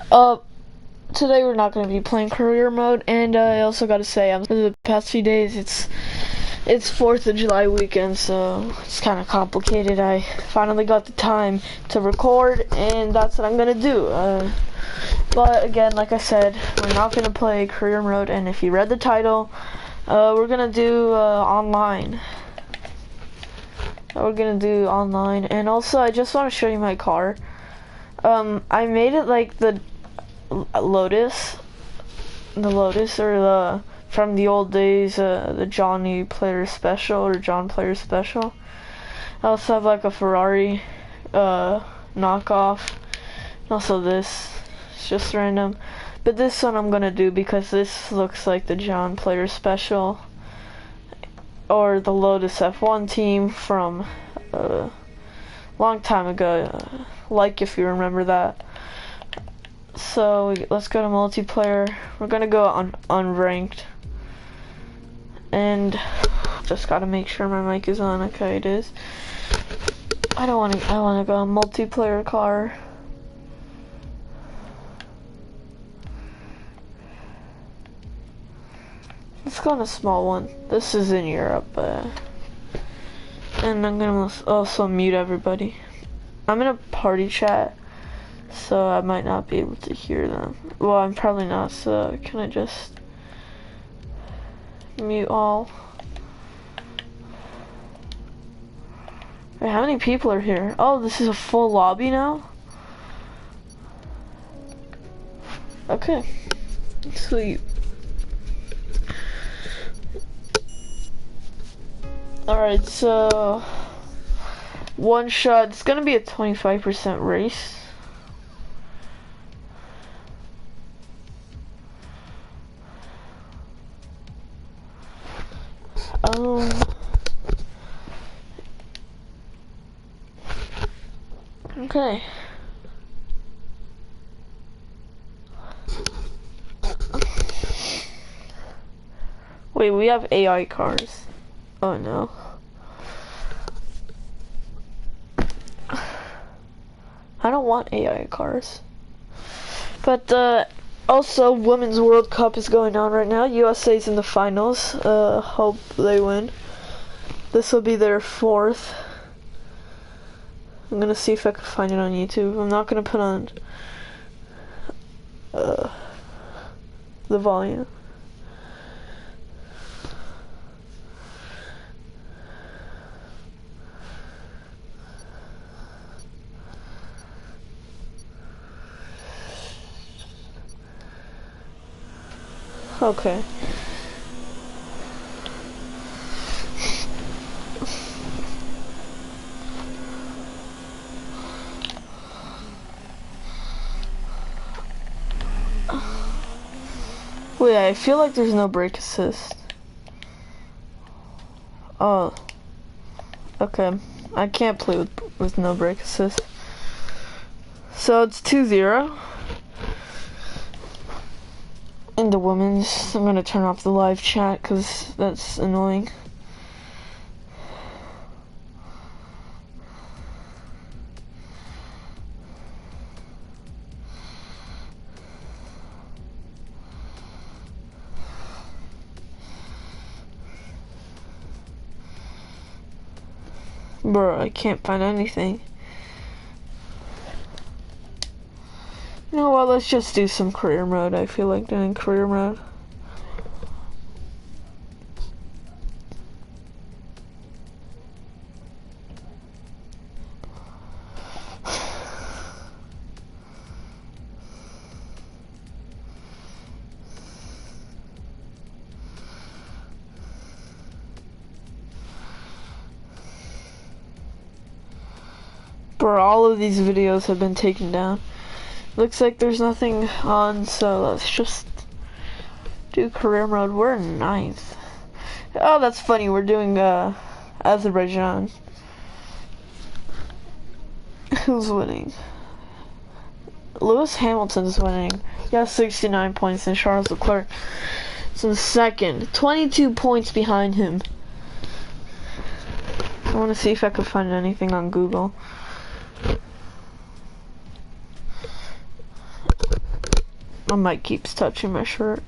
Uh, Today we're not going to be playing career mode, and I also got to say, the past few days it's 4th of July weekend, so it's kind of complicated. I finally got the time to record, and that's what I'm going to do. But again, like I said, we're not going to play career mode, and if you read the title, we're going to do online. We're going to do online, and also I just want to show you my car. I made it like the Lotus, or from the old days, the Johnny Player Special or John Player Special. I also have like a Ferrari knockoff. Also this, it's just random. But this one I'm gonna do because this looks like the John Player Special or the Lotus F1 team from a long time ago. Like if you remember that. So let's go to multiplayer. We're gonna go on unranked, and just gotta make sure my mic is on. Okay, it is. I want to go on multiplayer car. Let's go on a small one. This is in Europe, and I'm gonna also mute everybody. I'm in a party chat, so I might not be able to hear them. Well, I'm probably not, so can I just mute all? Wait, how many people are here? Oh, this is a full lobby now? Okay, sweet. Alright, so one shot, it's gonna be a 25% race. Okay. Wait, we have AI cars. Oh no. I don't want AI cars. But also Women's World Cup is going on right now. USA's in the finals. Hope they win. This will be their 4th. I'm gonna see if I can find it on YouTube. I'm not gonna put on the volume. Okay. Wait, I feel like there's no brake assist. Oh. Okay. I can't play with no brake assist. So it's 2-0. In the women's, I'm gonna turn off the live chat because that's annoying. Bro, I can't find anything. You know what, let's just do some career mode. I feel like doing career mode. Bro, all of these videos have been taken down. Looks like there's nothing on, so let's just do career mode. We're in 9th. Oh, that's funny. We're doing Azerbaijan. Who's winning? Lewis Hamilton's winning. He has 69 points, and Charles Leclerc is in 2nd. 22 points behind him. I want to see if I can find anything on Google. My mic keeps touching my shirt.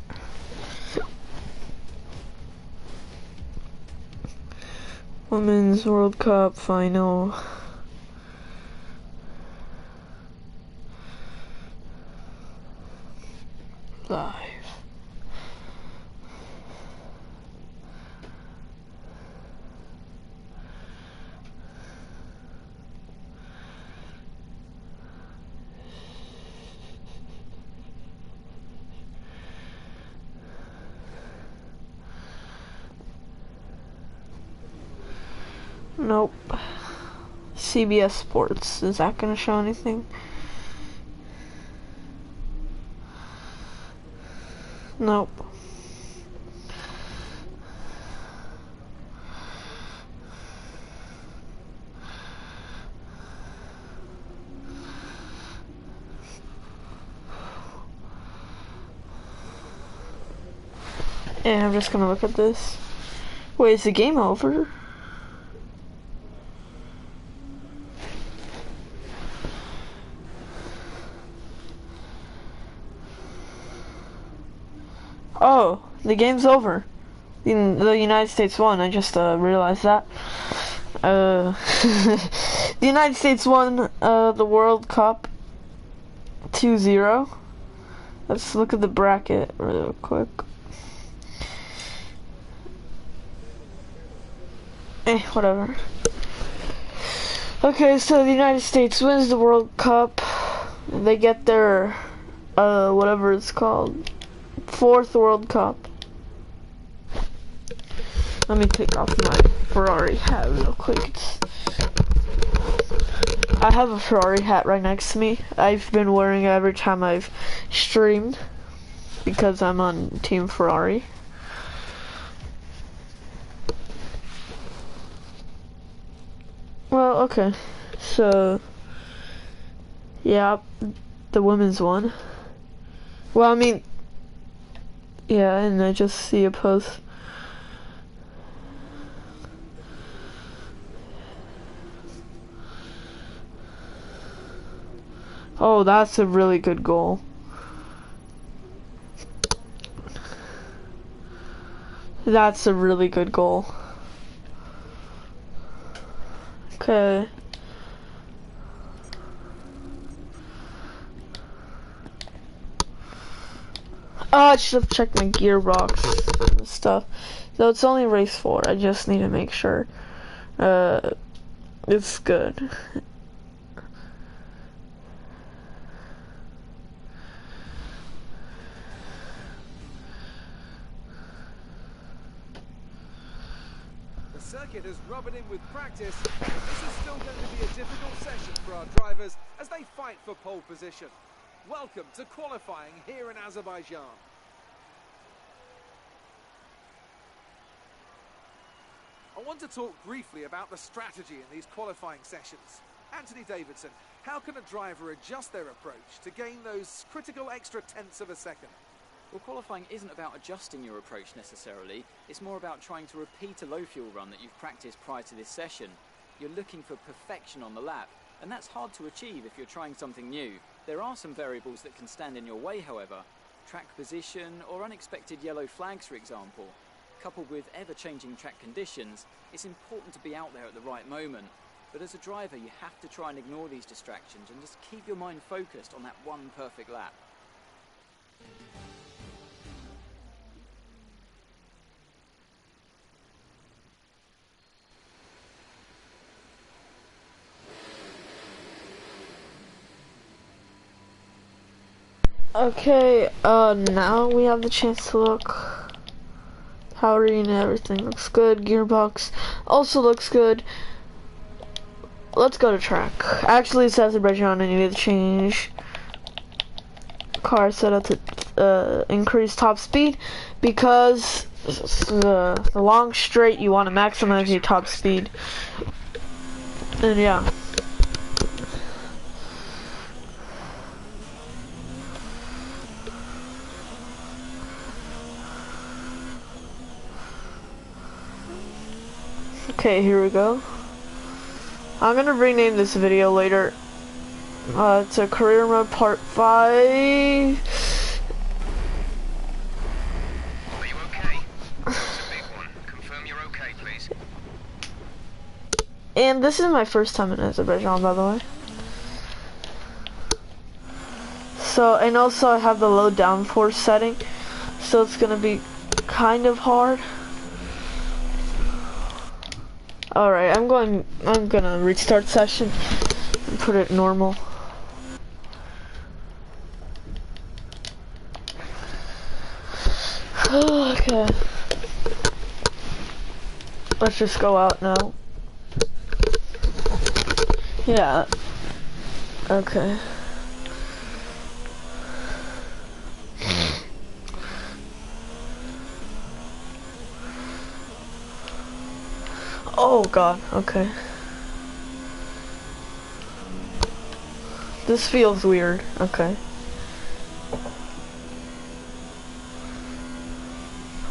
Women's World Cup final. Live. Nope. CBS Sports. Is that gonna show anything? Nope. And I'm just gonna look at this. Wait, is the game over? Oh, the game's over. The United States won. I just realized that. The United States won the World Cup 2-0. Let's look at the bracket real quick. Whatever. Okay, so the United States wins the World Cup. They get their whatever it's called, 4th World Cup. Let me take off my Ferrari hat real quick. I have a Ferrari hat right next to me. I've been wearing it every time I've streamed because I'm on Team Ferrari. Well, okay. So, yeah, the women's won. Well, I mean, yeah, and I just see a post. Oh, that's a really good goal. That's a really good goal. Okay. Oh, I should have checked my gearbox and stuff. So it's only race 4. I just need to make sure it's good. The circuit is rubbing in with practice. This is still going to be a difficult session for our drivers as they fight for pole position. Welcome to qualifying here in Azerbaijan. I want to talk briefly about the strategy in these qualifying sessions. Anthony Davidson, how can a driver adjust their approach to gain those critical extra tenths of a second? Well, qualifying isn't about adjusting your approach necessarily. It's more about trying to repeat a low fuel run that you've practiced prior to this session. You're looking for perfection on the lap, and that's hard to achieve if you're trying something new. There are some variables that can stand in your way, however. Track position or unexpected yellow flags, for example. Coupled with ever-changing track conditions, it's important to be out there at the right moment. But as a driver, you have to try and ignore these distractions and just keep your mind focused on that one perfect lap. Okay, now we have the chance to look. Powering and everything looks good. Gearbox also looks good. Let's go to track. Actually, it's Azerbaijan. I need to change car setup to increase top speed because the long straight you want to maximize your top speed. And yeah. Okay, here we go. I'm gonna rename this video later to Career Mode Part 5. And this is my first time in Azerbaijan, by the way. So, and also I have the low downforce setting, so it's gonna be kind of hard. Alright, I'm gonna restart session and put it normal. Okay. Let's just go out now. Yeah. Okay. Oh god, okay. This feels weird, okay.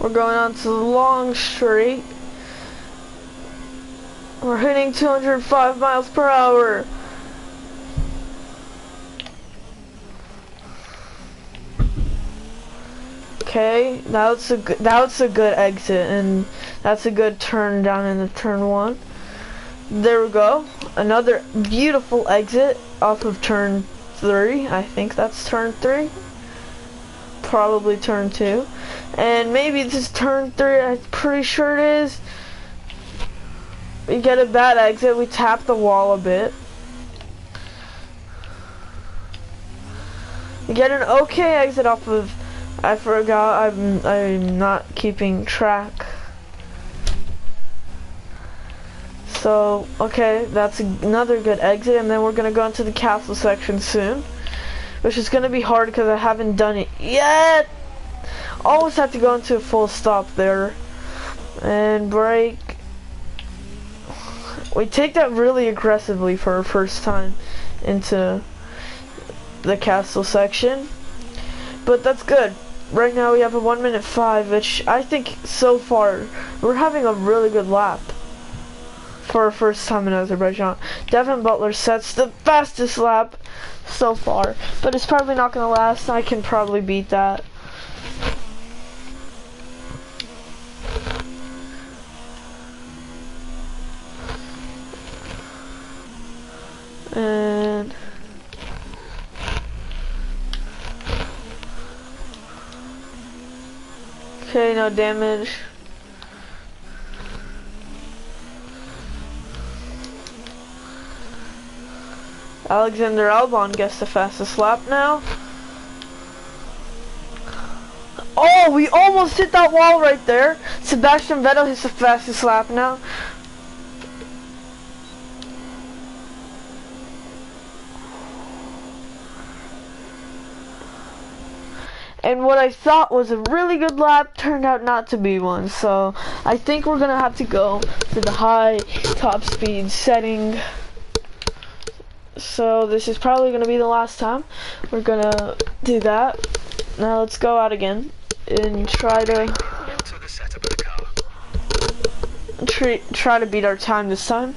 We're going on to the long straight. We're hitting 205 miles per hour. Okay, that's a good exit, and that's a good turn down in the turn 1. There we go. Another beautiful exit off of turn 3. I think that's turn 3. Probably turn 2. And maybe this is turn 3. I'm pretty sure it is. We get a bad exit. We tap the wall a bit. We get an okay exit off of. I forgot. I'm not keeping track. So okay, that's another good exit, and then we're gonna go into the castle section soon, which is gonna be hard because I haven't done it yet. Always have to go into a full stop there and brake. We take that really aggressively for our first time into the castle section, but that's good. Right now we have a 1:05, which I think so far we're having a really good lap for our first time in Azerbaijan. Devin Butler sets the fastest lap so far, but it's probably not going to last. I can probably beat that. And okay, no damage. Alexander Albon gets the fastest lap now. Oh, we almost hit that wall right there. Sebastian Vettel hits the fastest lap now. And what I thought was a really good lap turned out not to be one. So I think we're gonna have to go to the high top speed setting. So this is probably gonna be the last time we're gonna do that. Now let's go out again and try to beat our time this time.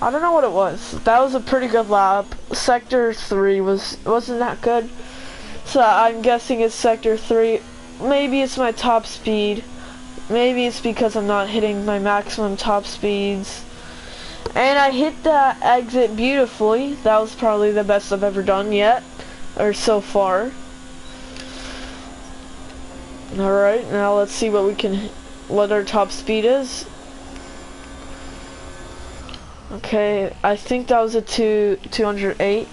I don't know what it was. That was a pretty good lap. Sector 3 wasn't that good. So I'm guessing it's sector 3. Maybe it's my top speed. Maybe it's because I'm not hitting my maximum top speeds. And I hit that exit beautifully. That was probably the best I've ever done yet, or so far. Alright, now let's see what our top speed is. Okay, I think that was a 208.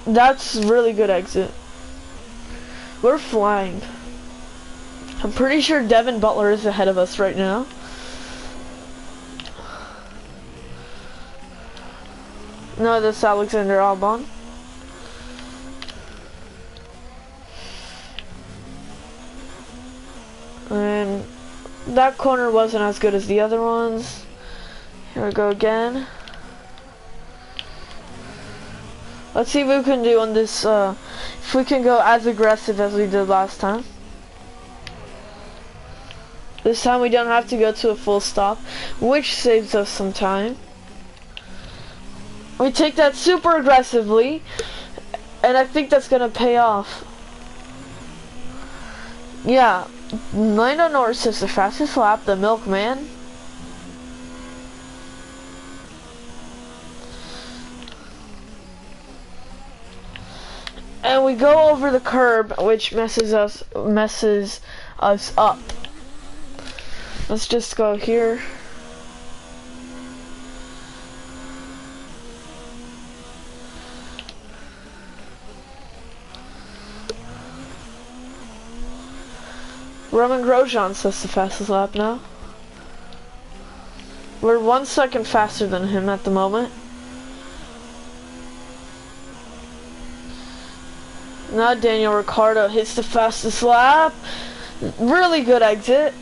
That's really good exit. We're flying. I'm pretty sure Devin Butler is ahead of us right now. No, that's Alexander Albon. And that corner wasn't as good as the other ones. Here we go again. Let's see what we can do on this, if we can go as aggressive as we did last time. This time we don't have to go to a full stop, which saves us some time. We take that super aggressively, And I think that's gonna pay off. Yeah, Lando Norris is the fastest lap, the milkman. And we go over the curb, which messes us up. Let's just go here. Roman Grosjean says the fastest lap now. We're 1 second faster than him at the moment. Now Daniel Ricciardo hits the fastest lap. Really good exit.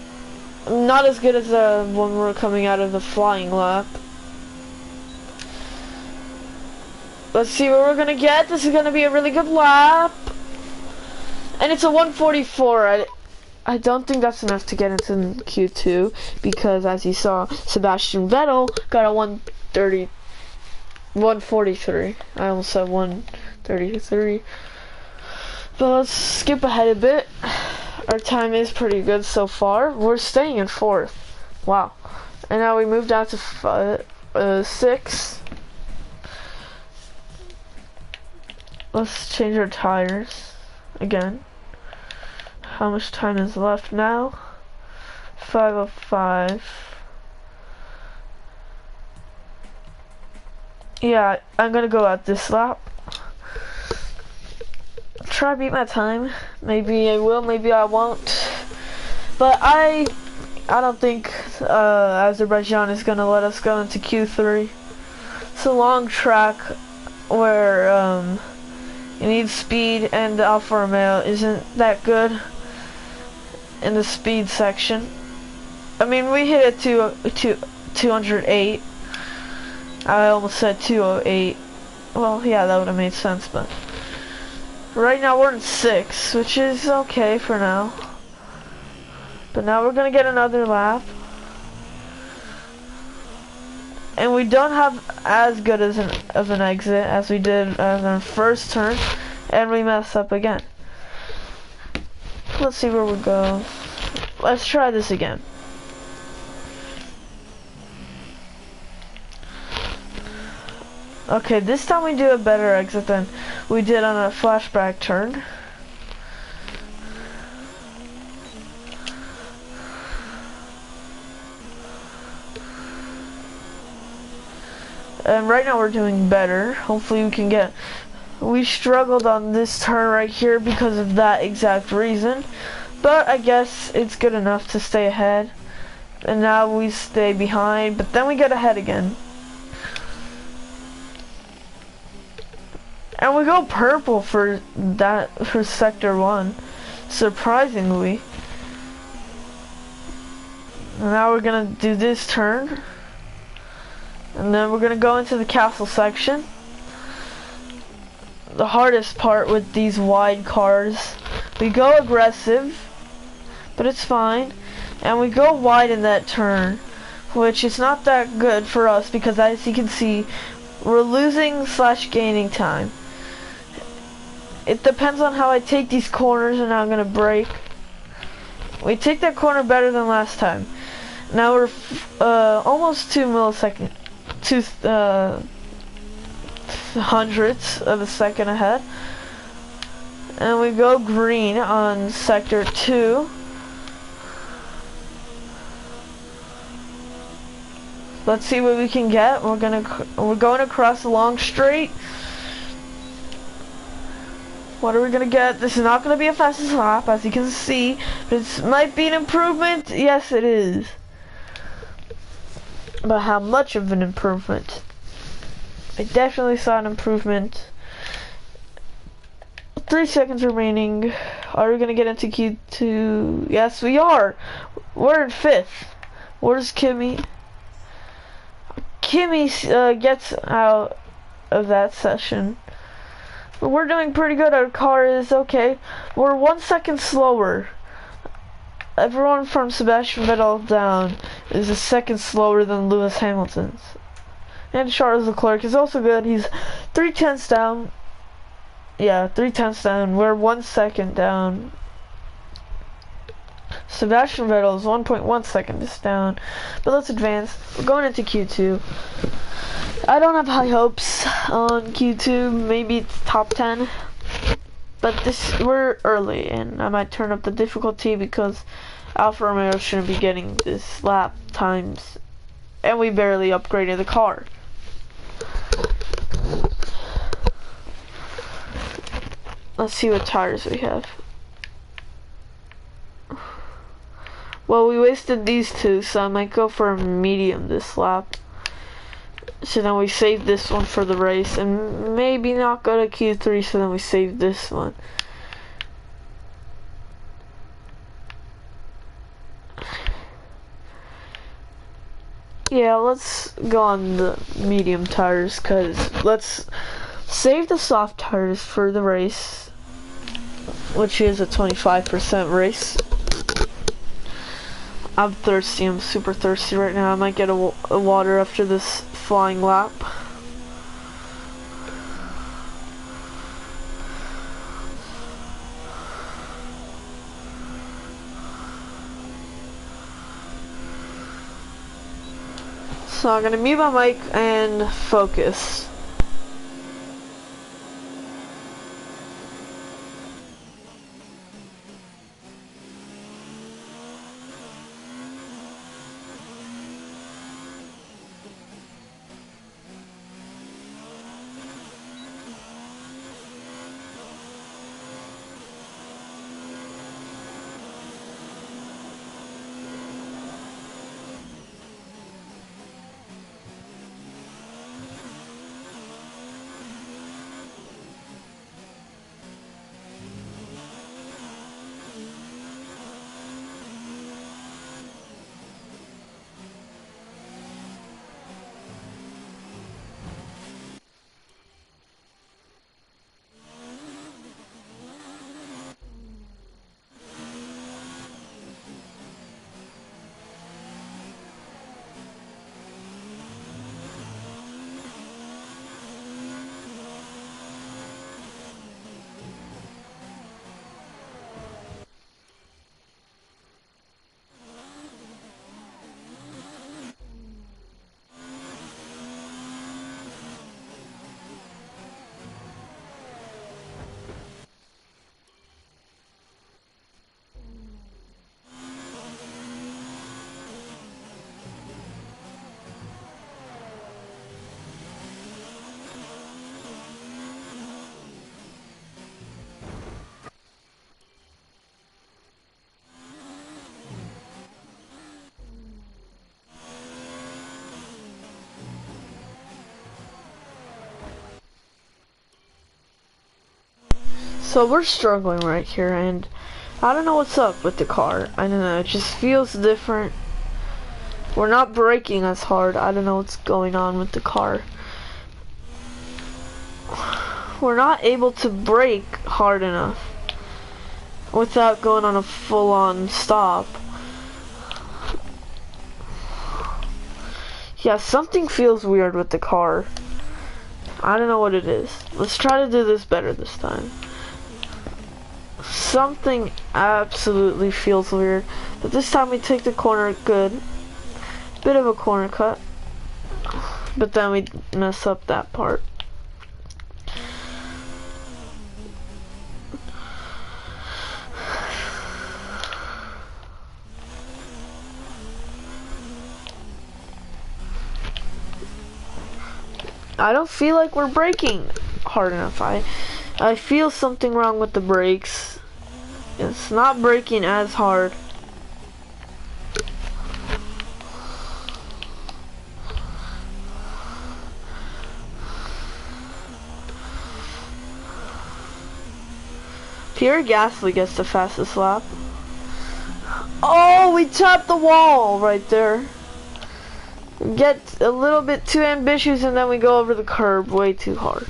Not as good as the one we're coming out of the flying lap. Let's see what we're gonna get. This is gonna be a really good lap. And it's a 144. I don't think that's enough to get into Q2 because, as you saw, Sebastian Vettel got a 143. I almost said 133. But let's skip ahead a bit. Our time is pretty good so far. We're staying in 4th. Wow. And now we moved down to 6. Let's change our tires again. How much time is left now? 5:05. Yeah, I'm gonna go out this lap. Try to beat my time. Maybe I will, maybe I won't. But I don't think Azerbaijan is gonna let us go into Q3. It's a long track where you need speed, and the Alfa Romeo isn't that good in the speed section. I mean, we hit it to 208. I almost said 208. Well, yeah, that would have made sense, but right now we're in 6, which is okay for now. But now we're gonna get another lap. And we don't have as good as an exit as we did on our first turn, and we mess up again. Let's see where we go. Let's try this again. Okay, this time we do a better exit than we did on a flashback turn. And right now we're doing better. Hopefully we can get... We struggled on this turn right here because of that exact reason. But I guess it's good enough to stay ahead. And now we stay behind, but then we get ahead again. And we go purple for sector 1, surprisingly. And now we're gonna do this turn. And then we're gonna go into the castle section. The hardest part with these wide cars. We go aggressive, but it's fine. And we go wide in that turn, which is not that good for us because, as you can see, we're losing / gaining time. It depends on how I take these corners and how I'm gonna brake. We take that corner better than last time. Now we're almost 2 milliseconds, 2 hundredths of a second ahead. And we go green on sector 2. Let's see what we can get. We're going across a long straight. What are we gonna get? This is not gonna be a fastest lap, as you can see, but it might be an improvement. Yes, it is. But how much of an improvement? I definitely saw an improvement. 3 seconds remaining. Are we gonna get into Q2? Yes, we are. We're in 5th. Where's Kimmy? Kimmy gets out of that session. But we're doing pretty good. Our car is okay. We're 1 second slower. Everyone from Sebastian Vettel down is a second slower than Lewis Hamilton's. And Charles Leclerc is also good. He's 3/10 down. Yeah, 3/10 down. We're 1 second down. Sebastian Vettel is 1.1 seconds down. But let's advance. We're going into Q2. I don't have high hopes on Q2. Maybe it's top 10. But we're early, and I might turn up the difficulty because Alfa Romeo shouldn't be getting this lap times. And we barely upgraded the car. Let's see what tires we have. Well, we wasted these two, so I might go for a medium this lap. So then we save this one for the race, and maybe not go to Q3, so then we save this one. Yeah, let's go on the medium tires, cause let's save the soft tires for the race, which is a 25% race. I'm thirsty, I'm super thirsty right now. I might get a water after this flying lap. So I'm gonna mute my mic and focus. So we're struggling right here, and I don't know what's up with the car. I don't know, it just feels different. We're not braking as hard. I don't know what's going on with the car. We're not able to brake hard enough without going on a full-on stop. Yeah, something feels weird with the car. I don't know what it is. Let's try to do this better this time. Something absolutely feels weird, but this time we take the corner good. Bit of a corner cut, but then we mess up that part. I don't feel like we're braking hard enough. I feel something wrong with the brakes. It's not braking as hard. Pierre Gasly gets the fastest lap. Oh, we tapped the wall right there. Get a little bit too ambitious and then we go over the curb way too hard.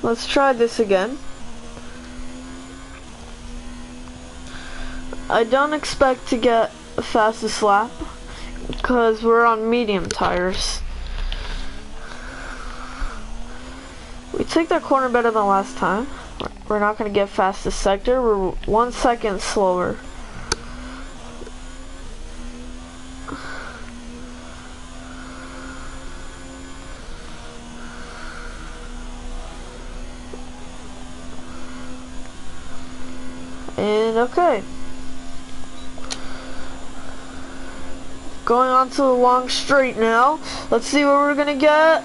Let's try this again. I don't expect to get the fastest lap because we're on medium tires. took that corner better than last time. We're not going to get fastest sector. We're 1 second slower. And okay. Going on to the long straight now. Let's see what we're going to get.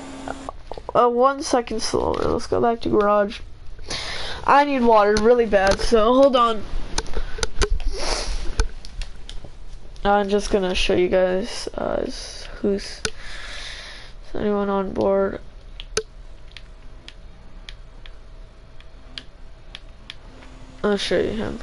1 second slower. Let's go back to garage. I need water really bad, so hold on. I'm just gonna show you guys is anyone on board. I'll show you him.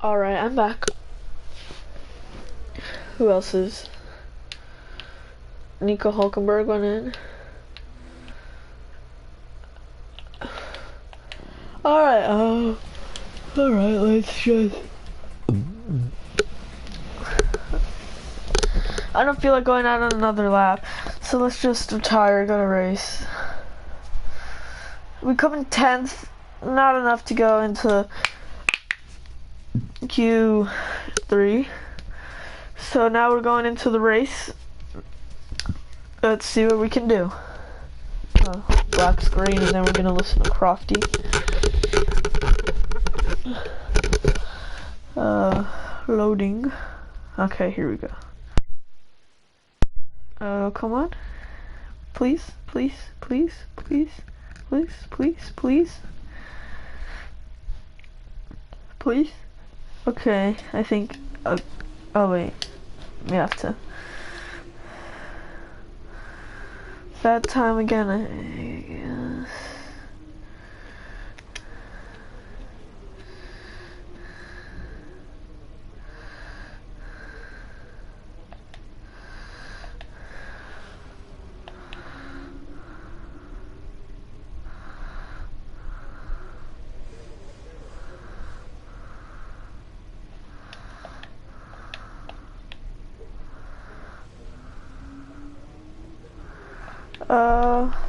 Alright, I'm back. Who else is? Nico Hulkenberg went in. Alright, alright, let's just... I don't feel like going out on another lap, so let's just retire, go to race. We come in 10th, not enough to go into Q3. So now we're going into the race. Let's see what we can do. Black screen, and then we're gonna listen to Crofty. Loading. Okay, here we go. Come on. Please, please, please, please, please, please, please. Please. Okay, I think, oh wait, we have to. That time again, I guess.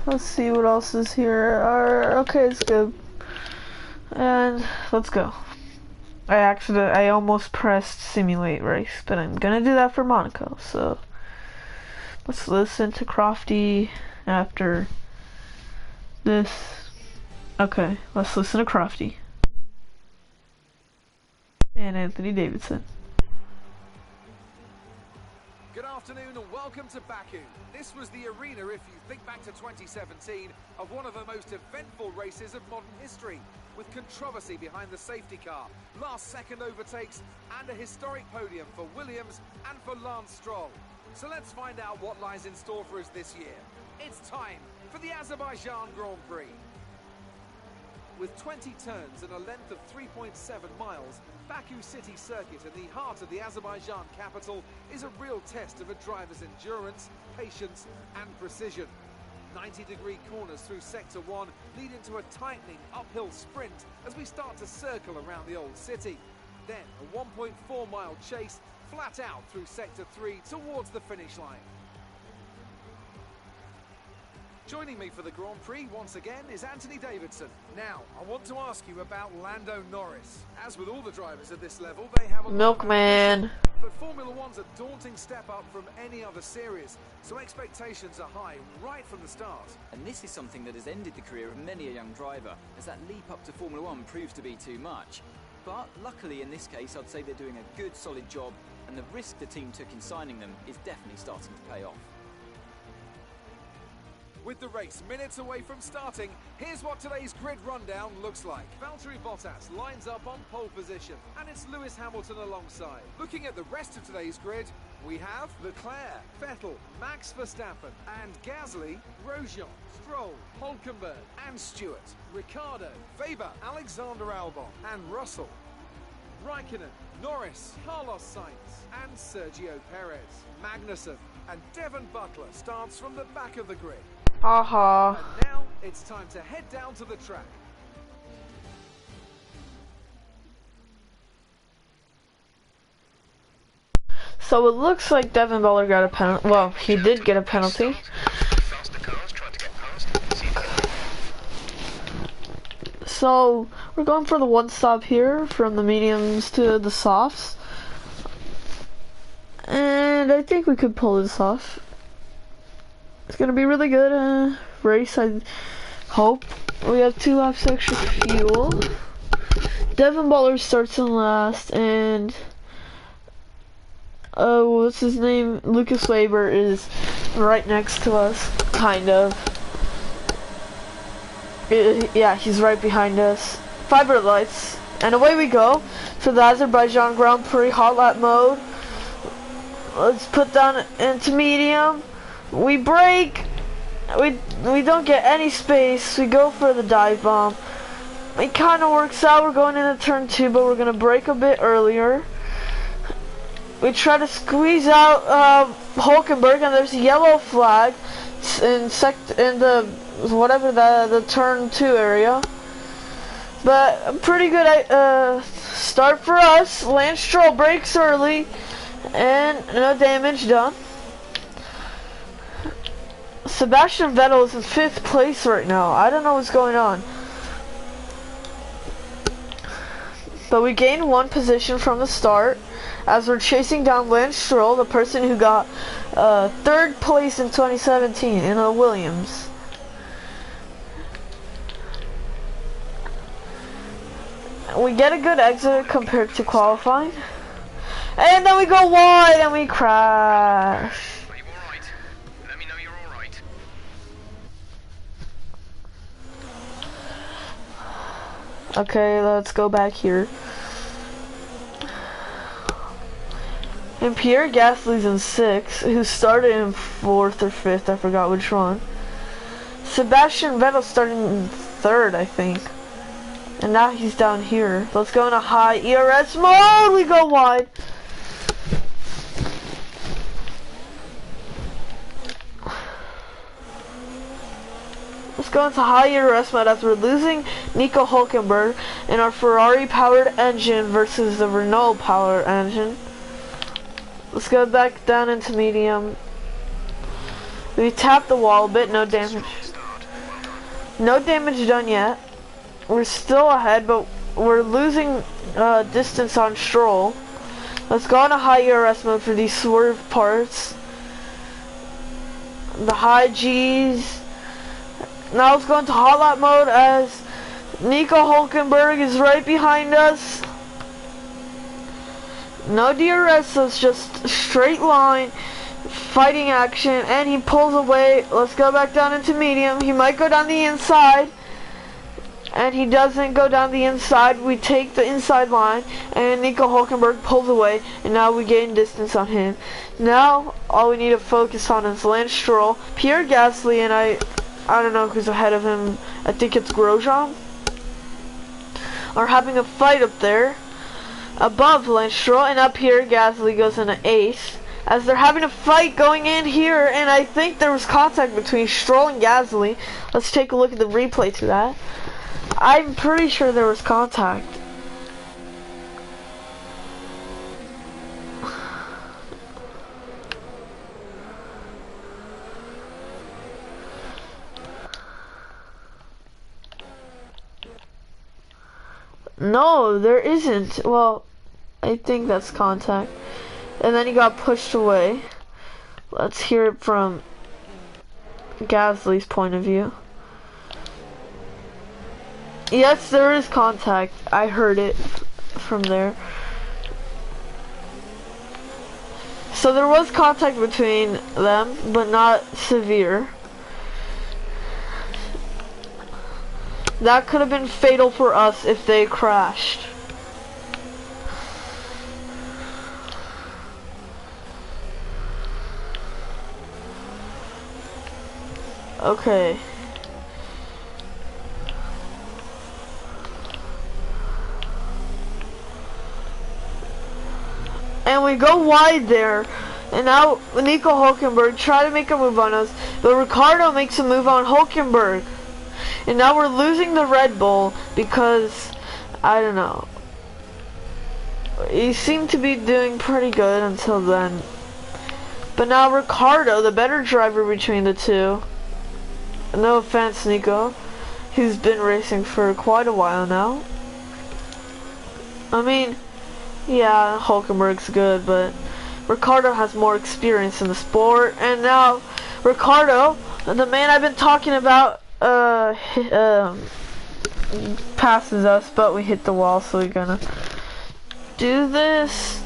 Let's see what else is here. Okay, it's good. And let's go. I almost pressed simulate race, but I'm gonna do that for Monaco, so let's listen to Crofty after this. Okay, let's listen to Crofty. And Anthony Davidson. Good afternoon and welcome to Baku. This was the arena, if you think back to 2017, of one of the most eventful races of modern history, with controversy behind the safety car, last-second overtakes, and a historic podium for Williams and for Lance Stroll. So let's find out what lies in store for us this year. It's time for the Azerbaijan Grand Prix. With 20 turns and a length of 3.7 miles, Baku City Circuit in the heart of the Azerbaijan capital is a real test of a driver's endurance, patience and precision. 90-degree corners through Sector 1 lead into a tightening uphill sprint as we start to circle around the old city. Then a 1.4-mile chase flat out through Sector 3 towards the finish line. Joining me for the Grand Prix once again is Anthony Davidson. Now, I want to ask you about Lando Norris. As with all the drivers at this level, they have a Milkman. But Formula One's a daunting step up from any other series, so expectations are high right from the start. And this is something that has ended the career of many a young driver, as that leap up to Formula One proves to be too much. But luckily in this case, I'd say they're doing a good, solid job, and the risk the team took in signing them is definitely starting to pay off. With the race minutes away from starting, here's what today's grid rundown looks like. Valtteri Bottas lines up on pole position, and it's Lewis Hamilton alongside. Looking at the rest of today's grid, We have Leclerc, Vettel, Max Verstappen, and Gasly, Grosjean, Stroll, Hulkenberg, and Stewart, Ricciardo, Weber, Alexander Albon, and Russell, Raikkonen, Norris, Carlos Sainz, and Sergio Perez. Magnussen and Devon Butler starts from the back of the grid. Aha. And now it's time to head down to the track. So it looks like Devon Butler got a penalty. Well, he did get a penalty. So we're going for the one stop here from the mediums to the softs. And I think we could pull this off. It's gonna be really good race, I hope. We have 2 laps extra fuel. Devon Butler starts in last, and what's his name? Lucas Weber is right next to us, kind of. Yeah, he's right behind us. 5 red lights, and away we go for the Azerbaijan Grand Prix hot lap mode. Let's put down into medium. We brake. We don't get any space. We go for the dive bomb. It kind of works out. We're going into turn 2, but we're gonna brake a bit earlier. We try to squeeze out Hulkenberg, and there's a yellow flag in the whatever the turn 2 area. But a pretty good start for us. Lance Stroll brakes early, and no damage done. Sebastian Vettel is in 5th place right now. I don't know what's going on. But we gained 1 position from the start as we're chasing down Lance Stroll, the person who got 3rd place in 2017 in a Williams. We get a good exit compared to qualifying. And then we go wide and we crash. Are you alright? Let me know you're alright. Okay, let's go back here. And Pierre Gasly's in 6th, who started in 4th or 5th, I forgot which one. Sebastian Vettel started in 3rd, I think. And now he's down here. Let's go in a high ERS mode. We go wide. Let's go into high ERS mode as we're losing Nico Hulkenberg in our Ferrari-powered engine versus the Renault-powered engine. Let's go back down into medium. We tapped the wall a bit, no damage. No damage done yet. We're still ahead, but we're losing distance on Stroll. Let's go on a high ERS mode for these swerve parts. The high G's. Now let's go into hot lap mode as Nico Hulkenberg is right behind us. No DRS, so it's just straight line fighting action, and he pulls away. Let's go back down into medium. He might go down the inside, and he doesn't go down the inside. We take the inside line, and Nico Hulkenberg pulls away, and now we gain distance on him. Now all we need to focus on is Lance Stroll, Pierre Gasly, and I don't know who's ahead of him. I think it's Grosjean, are having a fight up there above Lance Stroll, and up here Gasly goes into 8th as they're having a fight going in here, and I think there was contact between Stroll and Gasly. Let's take a look at the replay to that. I'm pretty sure there was contact. No, there isn't. Well, I think that's contact. And then he got pushed away. Let's hear it from Gasly's point of view. Yes, there is contact. I heard it from there. So there was contact between them, but not severe. That could have been fatal for us if they crashed. Okay. And we go wide there. And now Nico Hulkenberg try to make a move on us, but Ricardo makes a move on Hulkenberg. And now we're losing the Red Bull because, I don't know. He seemed to be doing pretty good until then. But now Ricardo, the better driver between the two. No offense, Nico. He's been racing for quite a while now. I mean, yeah, Hulkenberg's good, but Ricardo has more experience in the sport. And now Ricardo, the man I've been talking about, passes us, but we hit the wall, so we're gonna do this.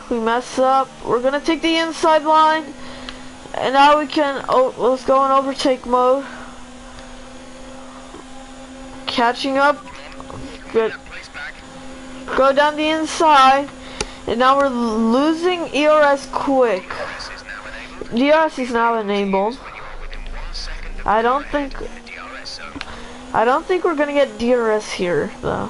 We mess up. We're gonna take the inside line, and now we can. Oh, let's go in overtake mode. Catching up. Good. Go down the inside, and now we're losing ERS quick. DRS is now enabled. I don't think we're gonna get DRS here though.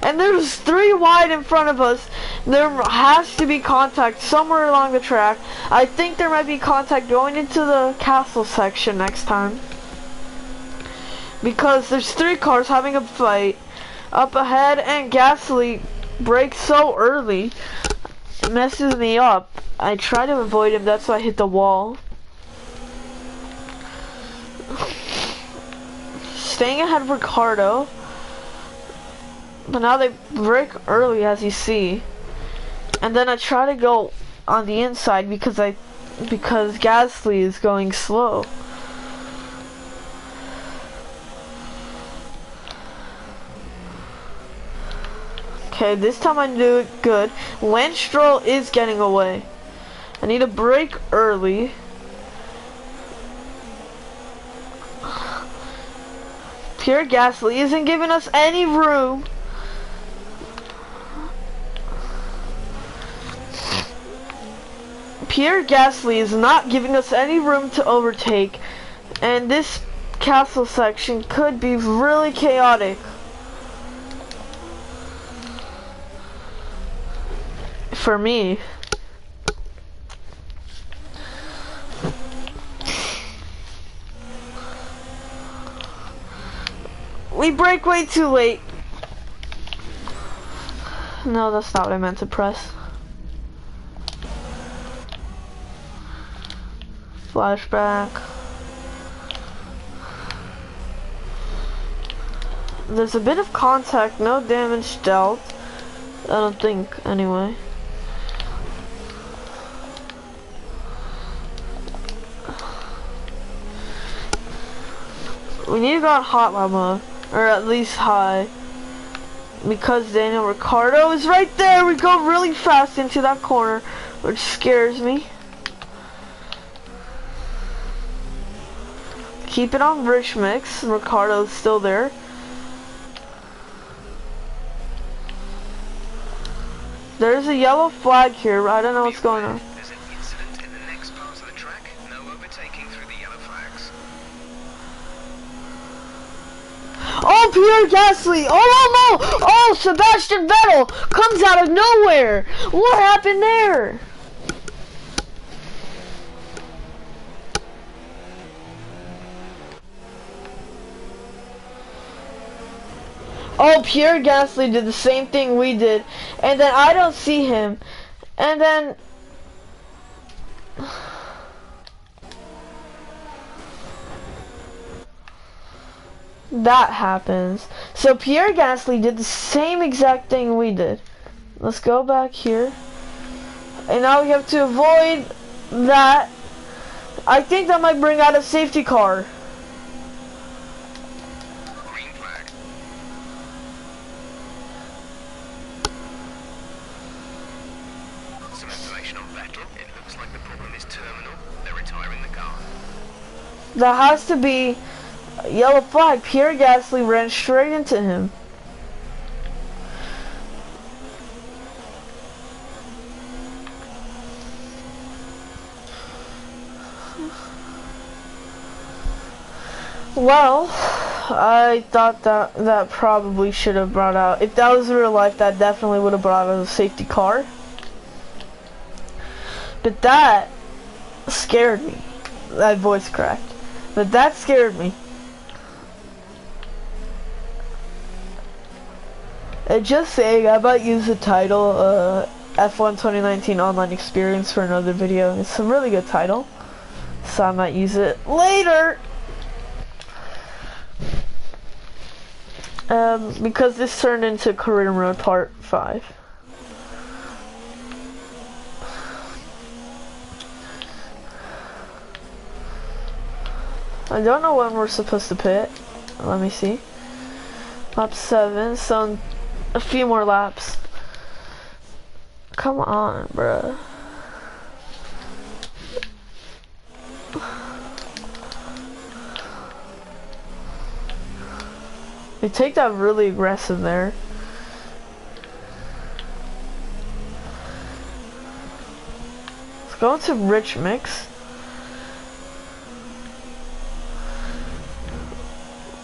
And there's 3 wide in front of us. There has to be contact somewhere along the track. I think there might be contact going into the castle section next time. Because there's 3 cars having a fight up ahead, and Gasly brakes so early. It messes me up. I try to avoid him, that's why I hit the wall. Staying ahead of Ricardo. But now they brake early, as you see. And then I try to go on the inside because Gasly is going slow. Okay, this time I do it good. Lance Stroll is getting away. I need to brake early. Pierre Gasly isn't giving us any room. Pierre Gasly is not giving us any room to overtake, and this castle section could be really chaotic. For me. We brake way too late. No, that's not what I meant to press. Flashback. There's a bit of contact, no damage dealt. I don't think, anyway. We need to go on hot lap mode, or at least high, because Daniel Ricciardo is right there. We go really fast into that corner, which scares me. Keep it on rich mix. Ricciardo's still there. There's a yellow flag here. I don't know what's going on. There's an incident in the next part of the track. No overtaking through the yellow flags. Oh, Pierre Gasly! Oh, no! Oh, Sebastian Vettel comes out of nowhere! What happened there? Oh, Pierre Gasly did the same thing we did, and then I don't see him, and then that happens. So Pierre Gasly did the same exact thing we did. Let's go back here, and now we have to avoid that. I think that might bring out a safety car. That has to be a yellow flag. Pierre Gasly ran straight into him. Well, I thought that probably should have brought out, if that was real life, that definitely would have brought out a safety car. But that scared me. That voice cracked. But that scared me. And just saying, I might use the title, F1 2019 Online Experience for another video. It's a really good title, so I might use it later. Because this turned into Career Mode Part 5. I don't know when we're supposed to pit. Let me see. Lap 7, so a few more laps. Come on, bruh. They take that really aggressive there. Let's go into rich mix.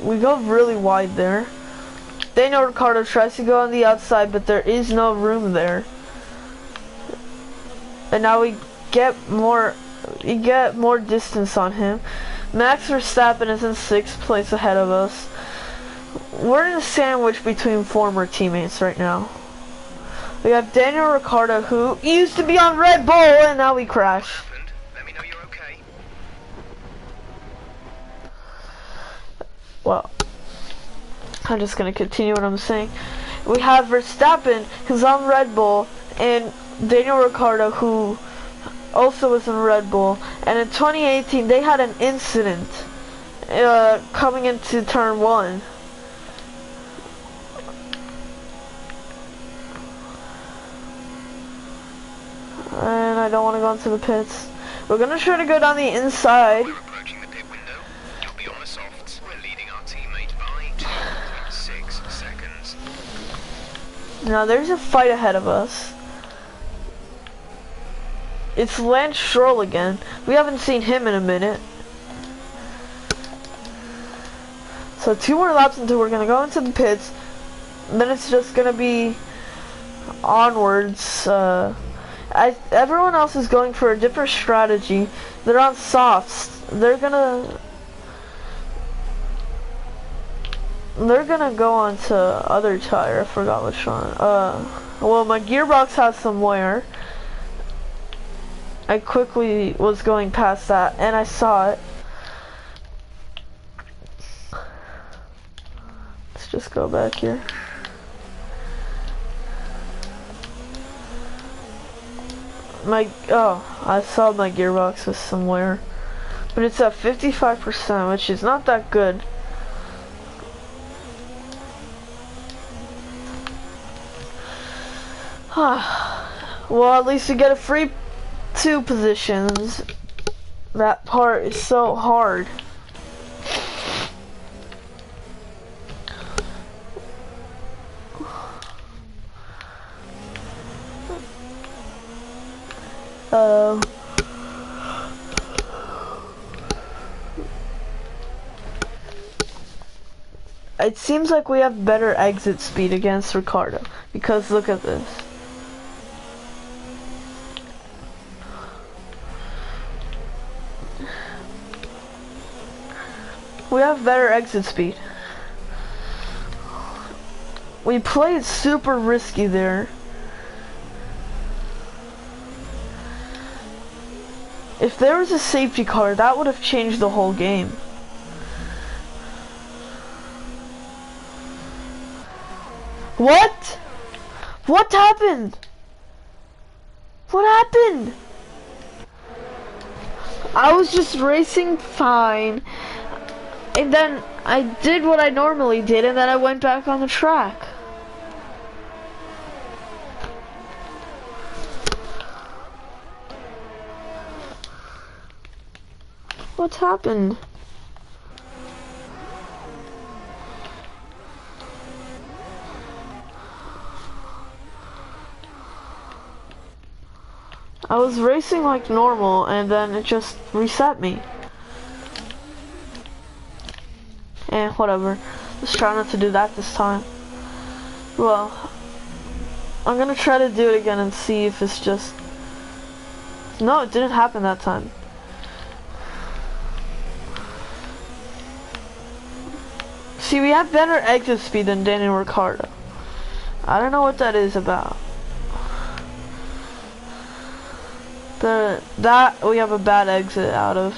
We go really wide there. Daniel Ricciardo tries to go on the outside, but there is no room there. And now we get more distance on him. Max Verstappen is in 6th place ahead of us. We're in a sandwich between former teammates right now. We have Daniel Ricciardo, who used to be on Red Bull, and now we crash. Let me know you're okay. Well, I'm just gonna continue what I'm saying. We have Verstappen, who's on Red Bull, and Daniel Ricciardo, who also was in Red Bull. And in 2018, they had an incident coming into turn 1. And I don't want to go into the pits. We're gonna try to go down the inside. We're approaching the pit window. You'll be on the softs. We're leading our teammate by 2.6 seconds. Now there's a fight ahead of us. It's Lance Stroll again. We haven't seen him in a minute. So 2 more laps until we're gonna go into the pits. And then it's just gonna be onwards. Everyone else is going for a different strategy. They're on softs. They're gonna go on to other tire. I forgot which one. Well, my gearbox has some wear. I quickly was going past that and I saw it. Let's just go back here. I saw my gearbox was somewhere, but it's at 55%, which is not that good. Well, at least we get a free 2 positions. That part is so hard. It seems like we have better exit speed against Ricciardo, because look at this. We have better exit speed. We played super risky there. If there was a safety car, that would have changed the whole game. What? What happened? What happened? I was just racing fine, and then I did what I normally did, and then I went back on the track. What's happened? I was racing like normal and then it just reset me. And whatever. Let's try not to do that this time. Well, I'm gonna try to do it again and see if it's just... No, it didn't happen that time. See, we have better exit speed than Daniel Ricciardo. I don't know what that is about. That we have a bad exit out of.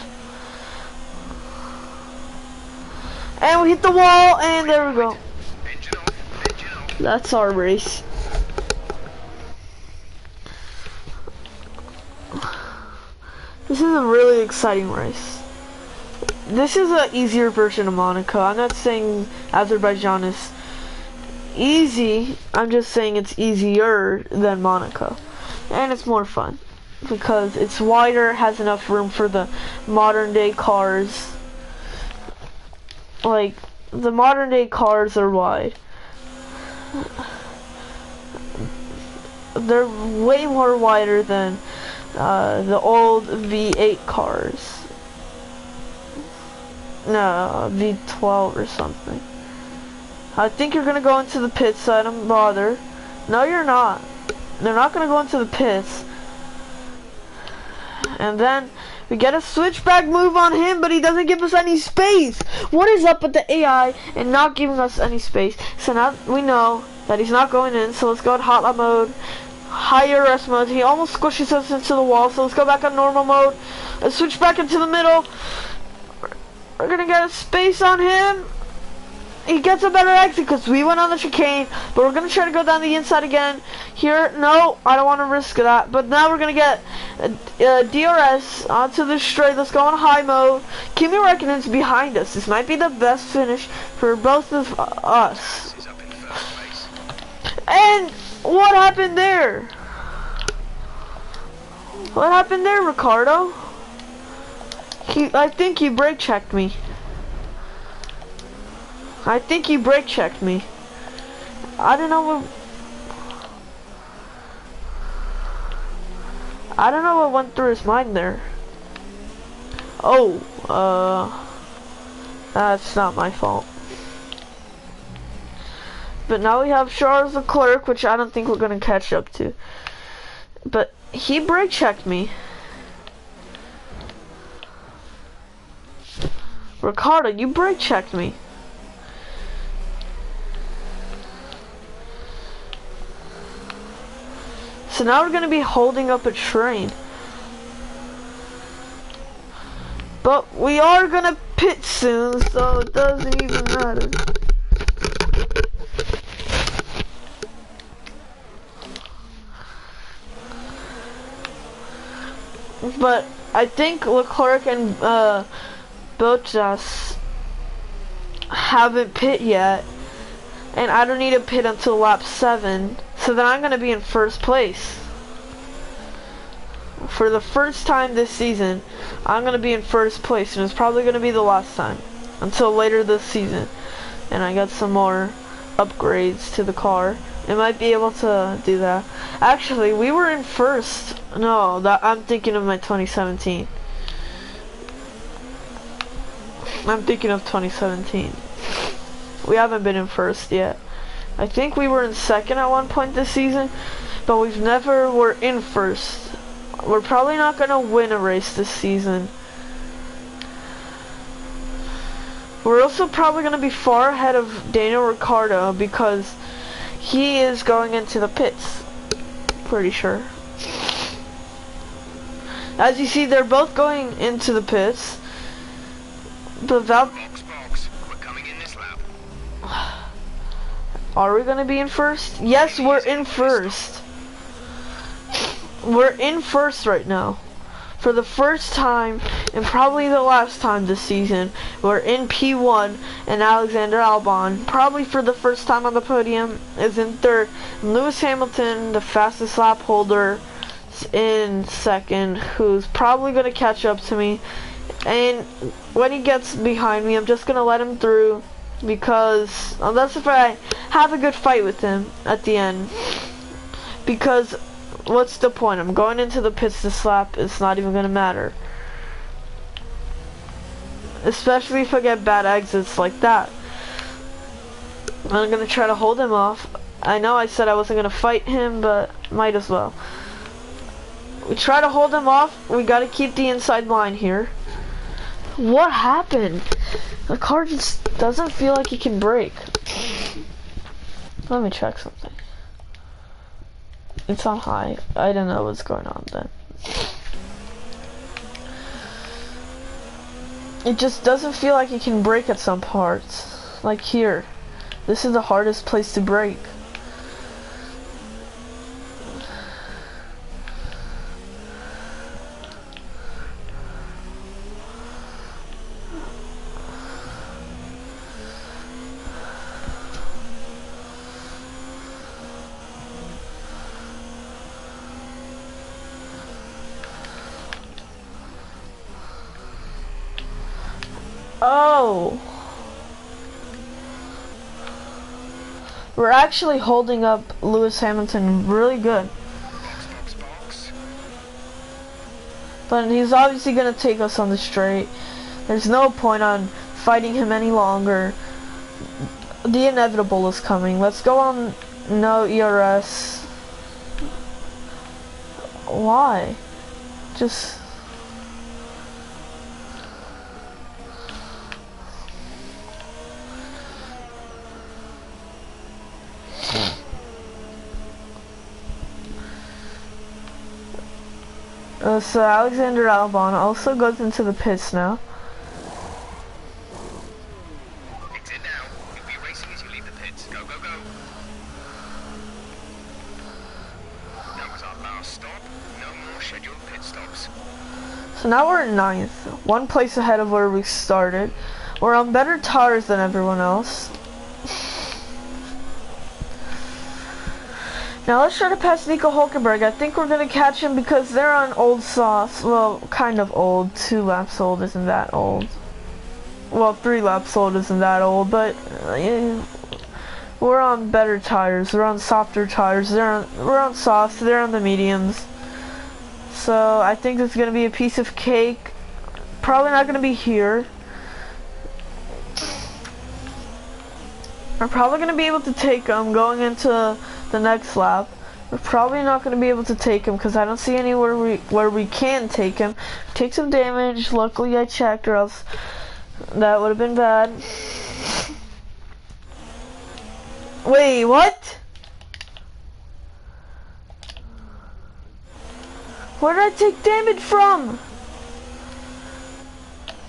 And we hit the wall, and there we go. That's our race. This is a really exciting race. This is an easier version of Monaco. I'm not saying Azerbaijan is easy. I'm just saying it's easier than Monaco. And it's more fun. Because it's wider, has enough room for the modern day cars. Like, the modern day cars are wide. They're way more wider than the old V8 cars. No, V12 or something. I think you're gonna go into the pits, so I don't bother. No, you're not. They're not gonna go into the pits. And then we get a switchback move on him, but he doesn't give us any space. What is up with the AI and not giving us any space? So now we know that he's not going in, so let's go in hot lap mode. Higher rest mode. He almost squishes us into the wall, so let's go back on normal mode. Let's switch back into the middle. We're gonna get a space on him. He gets a better exit because we went on the chicane, but we're gonna try to go down the inside again. Here, no, I don't want to risk that. But now we're gonna get DRS onto the straight. Let's go on high mode. Kimi Räikkönen's behind us. This might be the best finish for both of us. And what happened there? What happened there, Ricardo? I think he brake checked me. I think he brake checked me. I don't know what went through his mind there. Oh, that's not my fault. But now we have Charles Leclerc, which I don't think we're gonna catch up to. But he brake checked me. Ricardo, you brake checked me. So now we're gonna be holding up a train. But we are gonna pit soon, so it doesn't even matter. But I think Leclerc and Bottas haven't pit yet, and I don't need to pit until lap 7, so then I'm gonna be in first place. For the first time this season, I'm gonna be in first place, and it's probably gonna be the last time until later this season. And I got some more upgrades to the car. It might be able to do that. Actually, we were in first. No, I'm thinking of my 2017. I'm thinking of 2017. We haven't been in first yet. I think we were in second at one point this season, but we've never were in first. We're probably not gonna win a race this season. We're also probably gonna be far ahead of Daniel Ricciardo because he is going into the pits. Pretty sure. As you see, they're both going into the pits. But Box, we're coming in this lap. Are we gonna be in first? Yes, we're in first. We're in first right now. For the first time, and probably the last time this season, we're in P1, and Alexander Albon, probably for the first time on the podium, is in third. Lewis Hamilton, the fastest lap holder, is in second, who's probably gonna catch up to me. And when he gets behind me, I'm just gonna let him through, because unless if I have a good fight with him at the end, because what's the point? I'm going into the pits this lap, it's not even gonna matter. especially if I get bad exits like that. I'm gonna try to hold him off. I know I said I wasn't gonna fight him, but might as well. We try to hold him off. We gotta keep the inside line here. What happened? The car just doesn't feel like it can brake. Let me check something. It's on high. I don't know what's going on then. It just doesn't feel like it can brake at some parts. Like here. This is the hardest place to brake. Oh! We're actually holding up Lewis Hamilton really good. But he's obviously gonna take us on the straight. There's no point on fighting him any longer. The inevitable is coming. Let's go on no ERS. Why? Just... so Alexander Albon also goes into the pits now. Exit now. You'll be racing as you leave the pits. Go, go, go. That was our last stop. No more scheduled pit stops. So now we're in 9th, one place ahead of where we started. We're on better tires than everyone else. Now let's try to pass Nico Hulkenberg. I think we're gonna catch him because they're on old softs. Well, kind of old. 2 laps old isn't that old. Well, 3 laps old isn't that old, but yeah, we're on better tires. We're on softer tires. We're on softs. They're on the mediums. So I think it's gonna be a piece of cake. Probably not gonna be here. We're probably gonna be able to take him going into the next lap. We're probably not going to be able to take him because I don't see anywhere where we can take him. Take some damage. Luckily I checked, or else that would have been bad. Wait, what? Where did I take damage from?